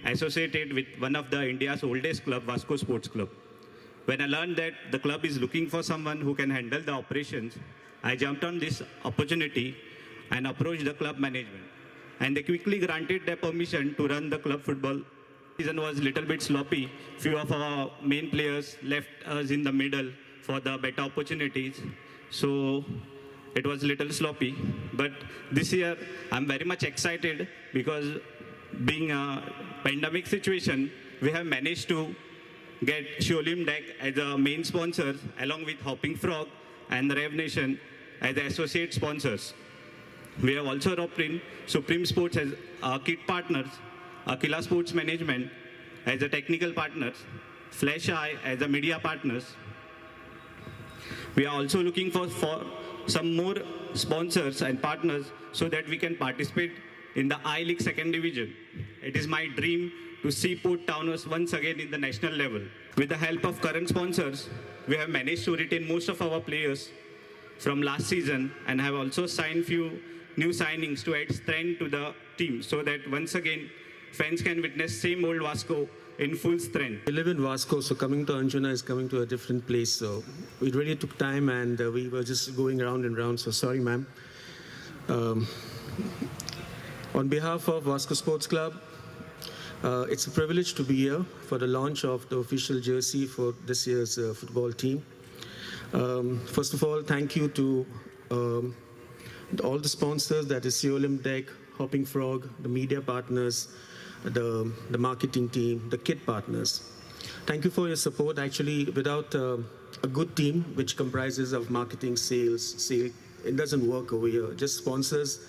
associated with one of the India's oldest club, Vasco Sports Club. When I learned that the club is looking for someone who can handle the operations, I jumped on this opportunity and approached the club management. And they quickly granted their permission to run the club football. Season was a little bit sloppy. Few of our main players left us in the middle for the better opportunities. So it was a little sloppy. But this year, I'm very much excited because being a pandemic situation, we have managed to get ChannelCheck as a main sponsor along with Hopping Frog and Rev Nation as the associate sponsors. We have also roped in Supreme Sports as our kit partners, Aquila Sports Management as the technical partners, Flash Eye as the media partners. We are also looking for some more sponsors and partners so that we can participate in the I-League second division. It is my dream to see Port Towners once again in the national level. With the help of current sponsors, we have managed to retain most of our players from last season and have also signed few new signings to add strength to the team so that once again fans can witness same old Vasco in full strength. We live in Vasco, so coming to Anjuna is coming to a different place. So it really took time and we were just going round and round. So sorry, ma'am. On behalf of Vasco Sports Club, it's a privilege to be here for the launch of the official jersey for this year's football team. First of all, thank you to all the sponsors, that is ChannelCheck, Hopping Frog, the media partners, the marketing team, the kit partners. Thank you for your support. Actually, without a good team, which comprises of marketing, sales, it doesn't work over here. Just sponsors.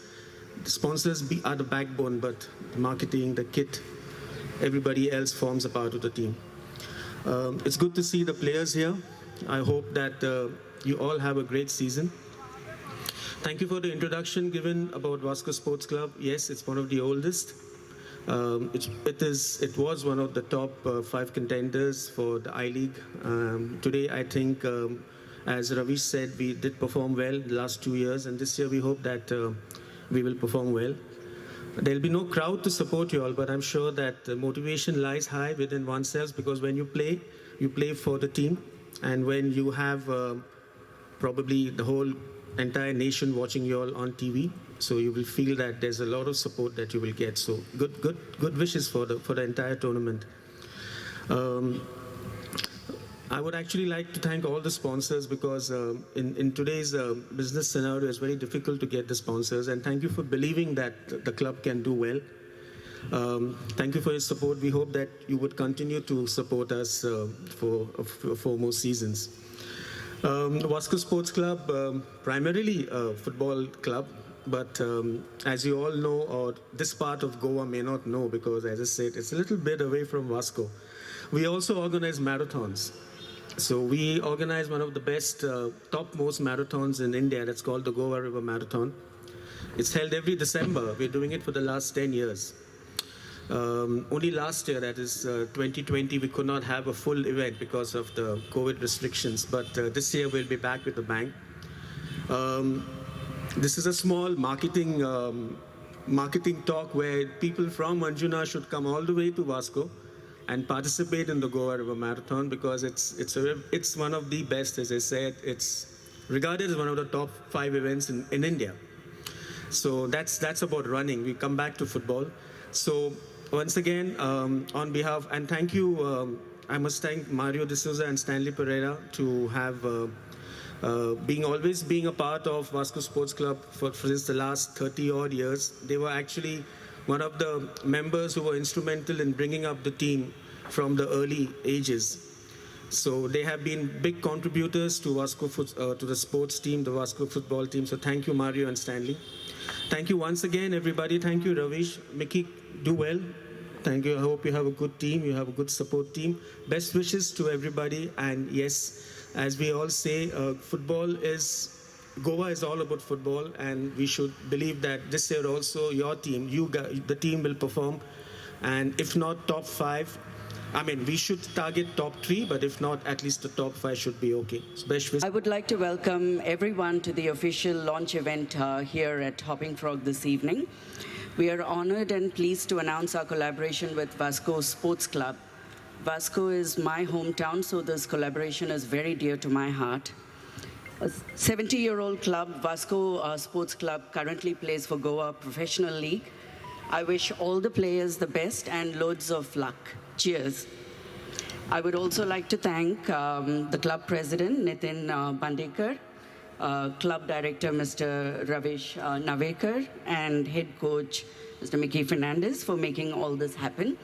The sponsors are the backbone, but the marketing, the kit, everybody else forms a part of the team. It's good to see the players here. I hope that you all have a great season. Thank you for the introduction given about Vasco Sports Club. Yes, it's one of the oldest. It was one of the top 5 contenders for the I-League. Today, I think, as Ravi said, we did perform well the last 2 years, and this year we hope that we will perform well. There'll be no crowd to support you all, but I'm sure that the motivation lies high within oneself, because when you play for the team, and when you have probably the whole entire nation watching you all on TV, so you will feel that there's a lot of support that you will get. So good wishes for the entire tournament. I would actually like to thank all the sponsors, because in today's business scenario, it's very difficult to get the sponsors, and thank you for believing that the club can do well. Thank you for your support. We hope that you would continue to support us for more seasons. Vasco Sports Club, primarily a football club, but as you all know, or this part of Goa may not know, because as I said, it's a little bit away from Vasco. We also organize marathons. So we organize one of the best, topmost marathons in India. That's called the Goa River Marathon. It's held every December. We're doing it for the last 10 years. Only last year, that is 2020, we could not have a full event because of the COVID restrictions. But this year, we'll be back with a bang. This is a small marketing talk where people from Anjuna should come all the way to Vasco and participate in the Goa River Marathon, because it's one of the best, as I said. It's regarded as one of the top 5 events in India. So that's about running. We come back to football. So once again, on behalf, and thank you, I must thank Mario D'Souza and Stanley Pereira to have always being a part of Vasco Sports Club for since the last 30 odd years. They were actually one of the members who were instrumental in bringing up the team from the early ages. So they have been big contributors to Vasco, to the sports team, the Vasco football team. So thank you, Mario and Stanley. Thank you once again, everybody. Thank you, Ravish. Mickey, do well. Thank you. I hope you have a good team. You have a good support team. Best wishes to everybody. And yes, as we all say, Goa is all about football, and we should believe that this year also your team, the team will perform, and if not top 5, I mean, we should target top 3, but if not, at least the top 5 should be okay. I would like to welcome everyone to the official launch event here at Hopping Frog this evening. We are honored and pleased to announce our collaboration with Vasco Sports Club. Vasco is my hometown, so this collaboration is very dear to my heart. A 70-year-old club, Vasco Sports Club, currently plays for Goa Professional League. I wish all the players the best and loads of luck. Cheers. I would also like to thank the club president, Nitin Bandekar, club director, Mr. Ravish Navekar, and head coach, Mr. Mickey Fernandez, for making all this happen.